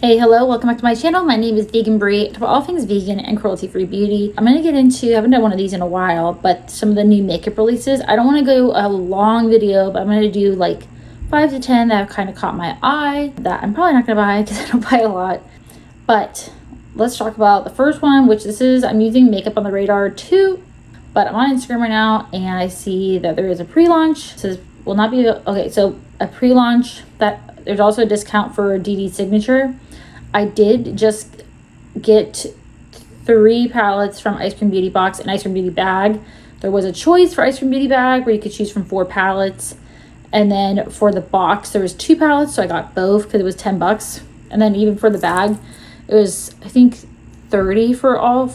Hey, hello, welcome back to my channel. My name is Vegan Brie, about all things vegan and cruelty-free beauty. I'm going to get into, I haven't done one of these in a while, but some of the new makeup releases. I don't want to go a long video, but I'm going to do like 5 to 10 that have kind of caught my eye that I'm probably not going to buy because I don't buy a lot. But let's talk about the first one, which this is, I'm using Makeup on the Radar 2, but I'm on Instagram right now and I see that there is a pre-launch. It says, will not be, okay, so a pre-launch that there's also a discount for DD Signature. I did just get 3 palettes from Ice Cream Beauty Box and Ice Cream Beauty Bag. There was a choice for Ice Cream Beauty Bag where you could choose from 4 palettes. And then for the box, there was 2 palettes, so I got both because it was $10. And then even for the bag, it was, I think, 30 for all.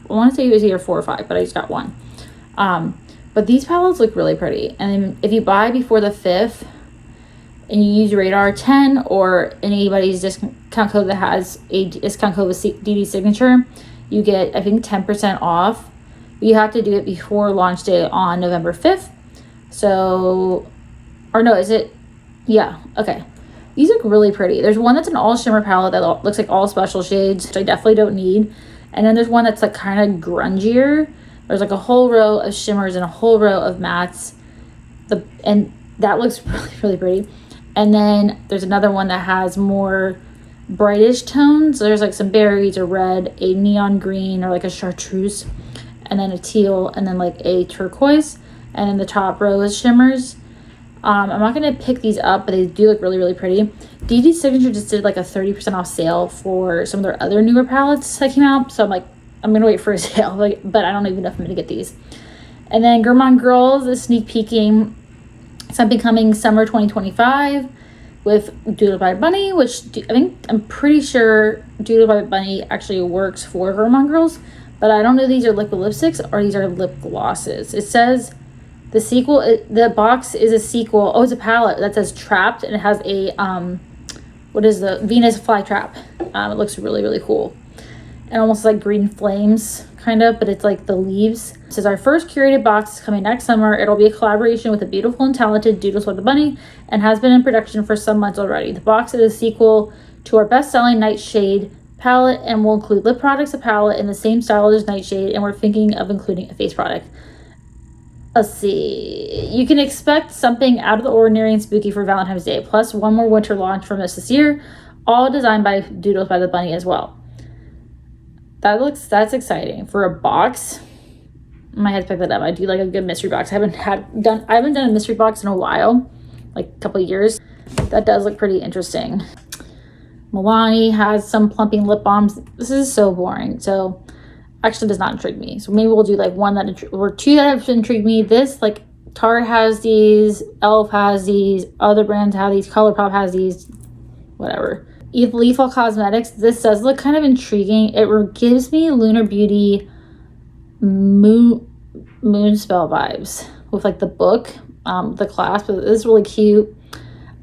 I want to say it was either 4 or 5, but I just got 1. But these palettes look really pretty. And then if you buy before the 5th, and you use Radar 10 or anybody's discount code that has a discount code with DD Signature, you get, I think, 10% off. You have to do it before launch day on November 5th. So, or no, is it? Yeah, okay. These look really pretty. There's one that's an all shimmer palette that looks like all special shades, which I definitely don't need. And then there's one that's like kind of grungier. There's like a whole row of shimmers and a whole row of mattes. And that looks really, really pretty. And then there's another one that has more brightish tones. There's like some berries, a red, a neon green, or like a chartreuse, and then a teal, and then like a turquoise. And then the top row is shimmers. I'm not going to pick these up, but they do look really, really pretty. DD Signature just did like a 30% off sale for some of their other newer palettes that came out. So I'm like, I'm going to wait for a sale, but I don't even know if I'm going to get these. And then Gourmande Girls is sneak peeking something coming summer 2025 with Doodle by Bunny, which I'm pretty sure Doodle by Bunny actually works for Gourmande Girls, but I don't know if these are liquid lipsticks or these are lip glosses. It says the sequel, the box is a sequel. Oh, it's a palette that says Trapped, and it has a what is the Venus flytrap. It looks really, really cool, and almost like green flames kind of, but it's like the leaves. It says our first curated box is coming next summer. It'll be a collaboration with the beautiful and talented Doodles by the Bunny and has been in production for some months already. The box is a sequel to our best-selling Nightshade palette and will include lip products, a palette in the same style as Nightshade, and we're thinking of including a face product. Let's see. You can expect something out of the ordinary and spooky for Valentine's Day, plus one more winter launch from us this year, all designed by Doodles by the Bunny as well. That's exciting for a box. I might have to pick that up. I do like a good mystery box. I haven't done a mystery box in a while, like a couple of years. That does look pretty interesting. Milani has some plumping lip balms. This is so boring. So actually does not intrigue me. So maybe we'll do like one or 2 that have intrigued me. This, like, Tarte has these, Elf has these, other brands have these, ColourPop has these, whatever. Lethal Cosmetics, this does look kind of intriguing. It gives me Lunar Beauty moon spell vibes with like the book, the clasp. This is really cute.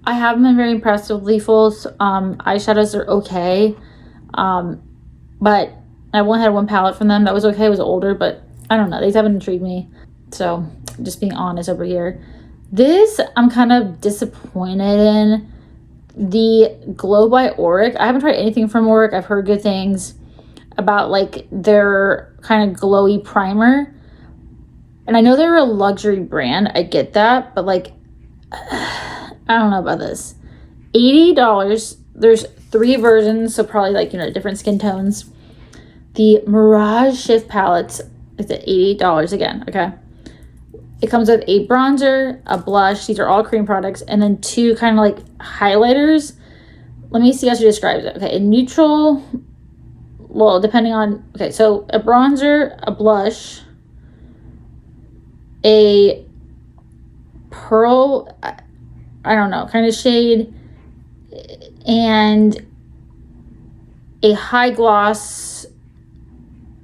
I haven't been very impressed with Lethal's eyeshadows. Are okay, but I only had 1 palette from them that was okay. It was older, but I don't know, these haven't intrigued me, so just being honest over here. This I'm kind of disappointed in. The Glow by Auric, I haven't tried anything from Auric. I've heard good things about like their kind of glowy primer, and I know they're a luxury brand, I get that, but like I don't know about this. $80. There's 3 versions, so probably like, you know, different skin tones. The Mirage Shift palettes is at $88 again. Okay, it comes with a bronzer, a blush, these are all cream products, and then 2 kind of like highlighters. Let me see how she describes it. Okay, a neutral, well, depending on, okay, so a bronzer, a blush, a pearl, I don't know, kind of shade, and a high gloss.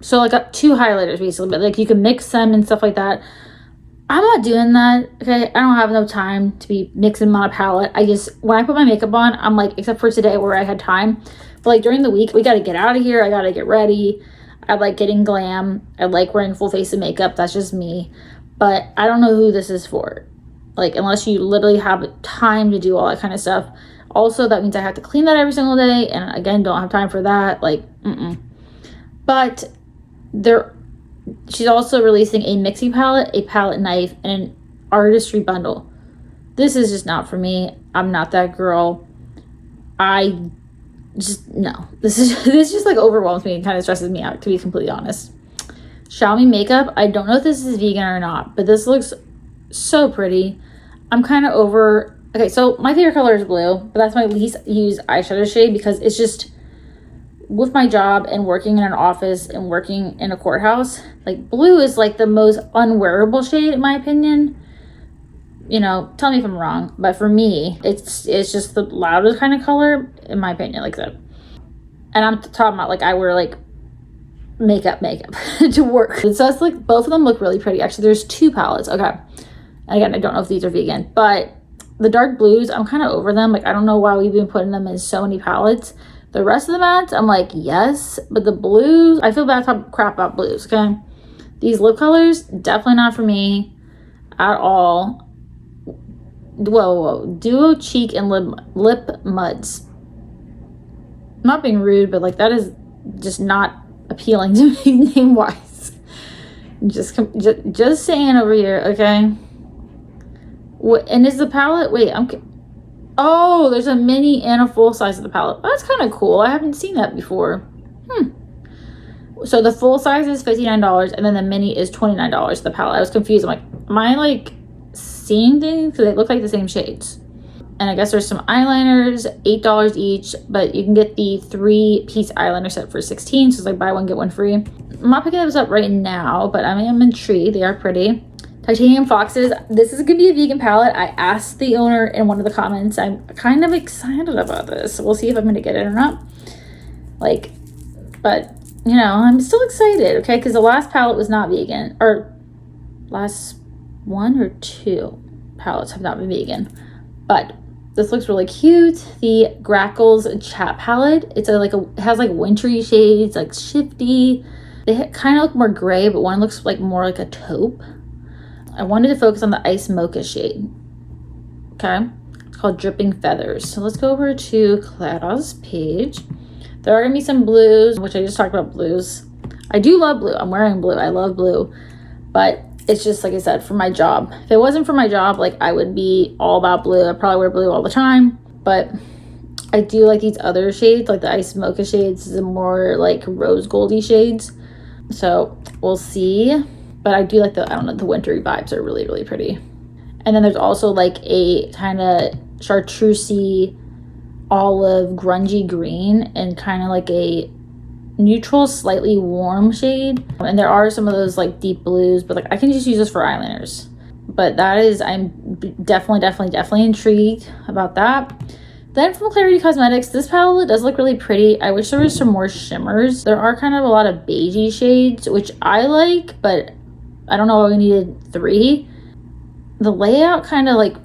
So like 2 highlighters basically, but like you can mix them and stuff like that. I'm not doing that, okay? I don't have enough time to be mixing my palette. When I put my makeup on, I'm like, except for today where I had time, but like during the week, we got to get out of here. I got to get ready. I like getting glam. I like wearing full face of makeup. That's just me. But I don't know who this is for. Like, unless you literally have time to do all that kind of stuff. Also, that means I have to clean that every single day, and again, don't have time for that. Like, But she's also releasing a mixing palette, a palette knife, and an artistry bundle. This is just not for me. I'm not that girl. I just, no. This just like overwhelms me and kind of stresses me out, to be completely honest. Xiaomi makeup. I don't know if this is vegan or not, but this looks so pretty. I'm kind of over. Okay, so my favorite color is blue, but that's my least used eyeshadow shade because it's just, with my job and working in an office and working in a courthouse, like blue is like the most unwearable shade in my opinion. You know, tell me if I'm wrong, but for me, it's just the loudest kind of color in my opinion, like that. And I'm talking about like I wear like makeup to work. So that's like both of them look really pretty. Actually, there's 2 palettes. Okay. And again, I don't know if these are vegan, but the dark blues, I'm kind of over them. Like, I don't know why we've been putting them in so many palettes. The rest of the mattes, I'm like, yes. But the blues, I feel bad talking crap about blues, okay? These lip colors, definitely not for me at all. Whoa. Duo Cheek and Lip Muds. I'm not being rude, but like that is just not appealing to me name-wise. Just saying over here, okay? What, and is the palette, wait, oh, there's a mini and a full size of the palette. That's kind of cool. I haven't seen that before. So the full size is $59 and then the mini is $29 the palette. I was confused. I'm like, am I like seeing things? Because they look like the same shades. And I guess there's some eyeliners, $8 each, but you can get the 3-piece eyeliner set for $16. So it's like buy one, get one free. I'm not picking those up right now, but I mean, I'm intrigued. They are pretty. Titanium Foxes. This is gonna be a vegan palette. I asked the owner in one of the comments. I'm kind of excited about this. So we'll see if I'm gonna get it or not. Like, but you know, I'm still excited, okay? Because the last palette was not vegan, or last 1 or 2 palettes have not been vegan. But this looks really cute. The Grackles Chat palette. It's it has like wintry shades, like shifty. They kind of look more gray, but one looks like more like a taupe. I wanted to focus on the Ice Mocha shade. Okay. It's called Dripping Feathers. So let's go over to Clara's page. There are going to be some blues, which I just talked about blues. I do love blue. I'm wearing blue. I love blue. But it's just, like I said, for my job. If it wasn't for my job, like, I would be all about blue. I probably wear blue all the time. But I do like these other shades, like the Ice Mocha shades, the more, like, rose goldy shades. So we'll see. But I do like the, I don't know, the wintry vibes are really, really pretty. And then there's also like a kind of chartreusey olive grungy green and kind of like a neutral, slightly warm shade. And there are some of those like deep blues, but like I can just use this for eyeliners. But that is, I'm definitely intrigued about that. Then from Clarity Cosmetics, this palette does look really pretty. I wish there was some more shimmers. There are kind of a lot of beigey shades, which I like, but I don't know why we needed 3. The layout kind of like,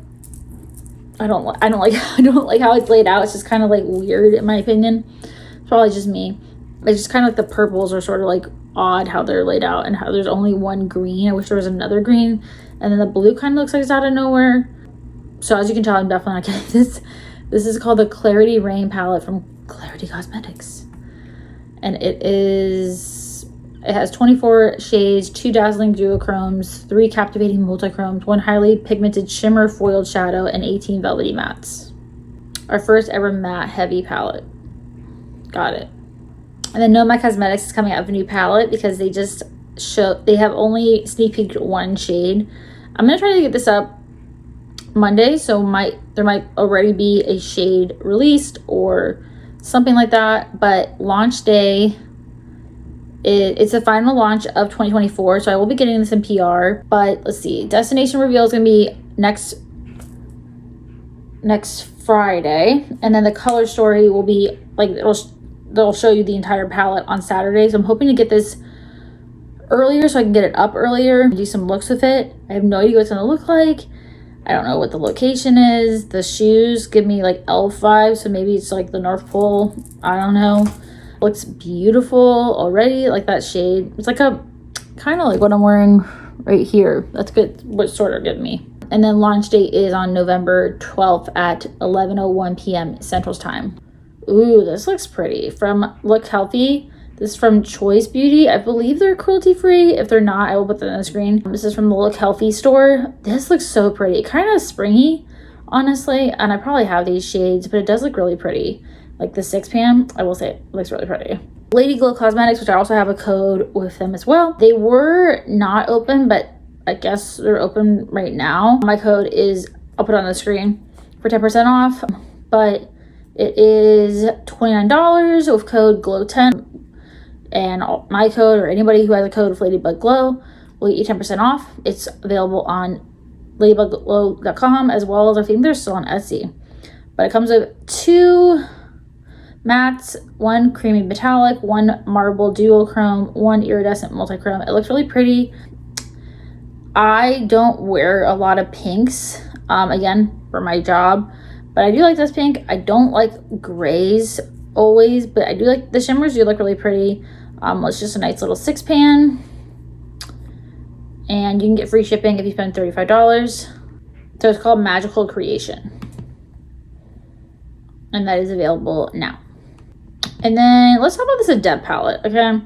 I don't like how it's laid out. It's just kind of like weird in my opinion. It's probably just me. It's just kind of like the purples are sort of like odd how they're laid out and how there's only one green. I wish there was another green. And then the blue kind of looks like it's out of nowhere. So as you can tell, I'm definitely not getting this. This is called the Clarity Rain palette from Clarity Cosmetics. And it has 24 shades, 2 dazzling duochromes, 3 captivating multichromes, 1 highly pigmented shimmer foiled shadow, and 18 velvety mattes. Our first ever matte heavy palette. Got it. And then Nomad Cosmetics is coming out with a new palette because they have only sneak peeked 1 shade. I'm gonna try to get this up Monday, so there might already be a shade released or something like that, but launch day, it's the final launch of 2024, so I will be getting this in PR. But let's see, destination reveal is gonna be next Friday, and then the color story will be like they'll show you the entire palette on Saturday. So I'm hoping to get this earlier so I can get it up earlier and do some looks with it. I have no idea what it's gonna look like. I don't know what the location is. The shoes give me like elf vibes, so maybe it's like the North Pole. I don't know. Looks beautiful already, like that shade. It's like a kind of like what I'm wearing right here. That's good. What sort of give me. And And then launch date is on November 12th at 11:01 p.m. Central Time. Ooh, this looks pretty. From Look Healthy. This is from Choice Beauty. I believe they're cruelty free. If they're not, I will put that on the screen. This is from the Look Healthy store. This looks so pretty. Kind of springy, honestly. And I probably have these shades, but it does look really pretty. Like the 6 p.m., I will say it looks really pretty. Lady Glow Cosmetics, which I also have a code with them as well. They were not open, but I guess they're open right now. My code is, I'll put it on the screen, for 10% off. But it is $29 with code GLOW10. And my code, or anybody who has a code of Ladybug Glow, will get you 10% off. It's available on ladybugglow.com, as well as I think they're still on Etsy. But it comes with 2 mattes, 1 creamy metallic, 1 marble duochrome, 1 iridescent multi-chrome. It looks really pretty. I don't wear a lot of pinks, again, for my job, but I do like this pink. I don't like grays always, but I do like the shimmers. Do look really pretty. It's just a nice little 6-pan, and you can get free shipping if you spend $35. So it's called Magical Creation, and that is available now. And then let's talk about this Adept palette. Okay,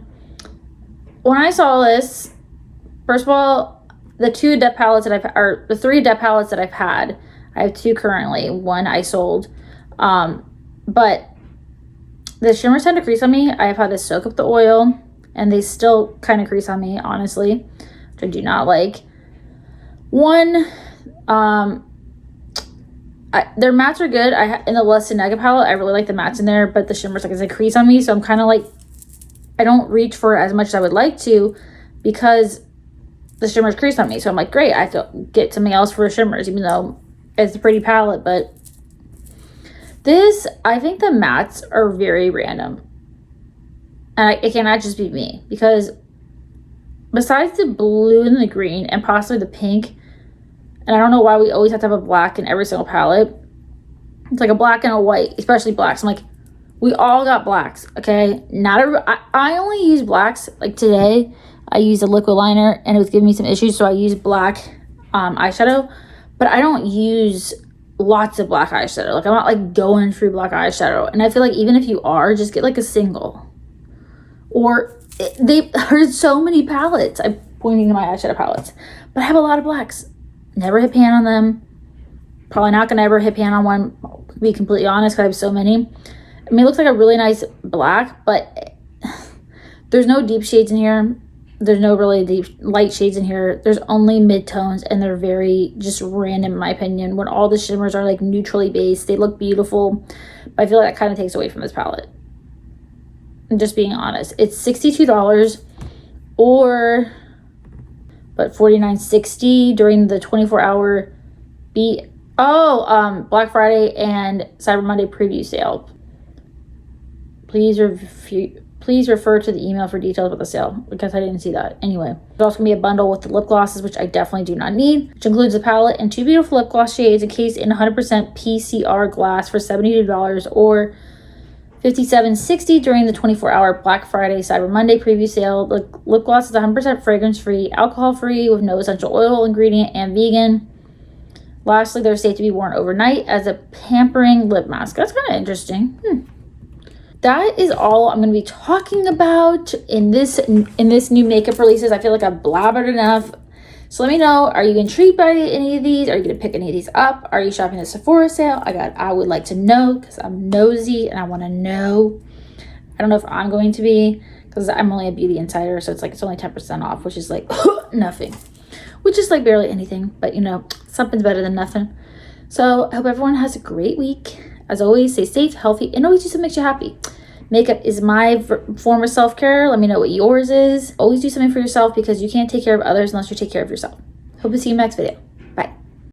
when I saw this, first of all, the 2 Adept palettes that the 3 Adept palettes that I've had, I have 2 currently. 1 I sold, but the shimmers tend to crease on me. I have had to soak up the oil, and they still kind of crease on me, honestly, which I do not like. Their mattes are good. In the Less Nega palette, I really like the mattes in there, but the shimmers, like I said, crease on me, so I'm kind of like, I don't reach for it as much as I would like to because the shimmers crease on me. So I'm like, great, I have to get something else for shimmers, even though it's a pretty palette, but this, I think the mattes are very random. And it cannot just be me, because besides the blue and the green and possibly the pink, and I don't know why we always have to have a black in every single palette. It's like a black and a white, especially blacks. I'm like, we all got blacks, okay? I only use blacks. Like today, I used a liquid liner and it was giving me some issues, so I used black eyeshadow. But I don't use lots of black eyeshadow. Like I'm not like going through black eyeshadow. And I feel like even if you are, just get like a single. Or there's so many palettes. I'm pointing to my eyeshadow palettes, but I have a lot of blacks. Never hit pan on them. Probably not gonna ever hit pan on one, to be completely honest, because I have so many. I mean, it looks like a really nice black, but there's no deep shades in here. There's no really deep light shades in here. There's only mid-tones, and they're very just random, in my opinion. When all the shimmers are like neutrally based, they look beautiful, but I feel like that kind of takes away from this palette. I'm just being honest. It's $62 or but $49.60 during the 24-hour Black Friday and Cyber Monday preview sale. Please refer to the email for details about the sale, because I didn't see that. Anyway, there's also gonna be a bundle with the lip glosses, which I definitely do not need, which includes a palette and 2 beautiful lip gloss shades encased in 100% PCR glass for $72 or $57.60 during the 24-hour Black Friday Cyber Monday preview sale. The lip gloss is 100% fragrance-free, alcohol-free, with no essential oil ingredient, and vegan. Lastly, they're safe to be worn overnight as a pampering lip mask. That's kind of interesting. That is all I'm going to be talking about in this new makeup releases. I feel like I've blabbered enough. So let me know, are you intrigued by any of these? Are you going to pick any of these up? Are you shopping the Sephora sale? I would like to know, because I'm nosy and I want to know. I don't know if I'm going to be, because I'm only a beauty insider, so it's only 10% off, which is like nothing. Which is like barely anything, but you know, something's better than nothing. So I hope everyone has a great week. As always, stay safe, healthy, and always do something that makes you happy. Makeup is my form of self-care. Let me know what yours is. Always do something for yourself, because you can't take care of others unless you take care of yourself. Hope to see you in the next video.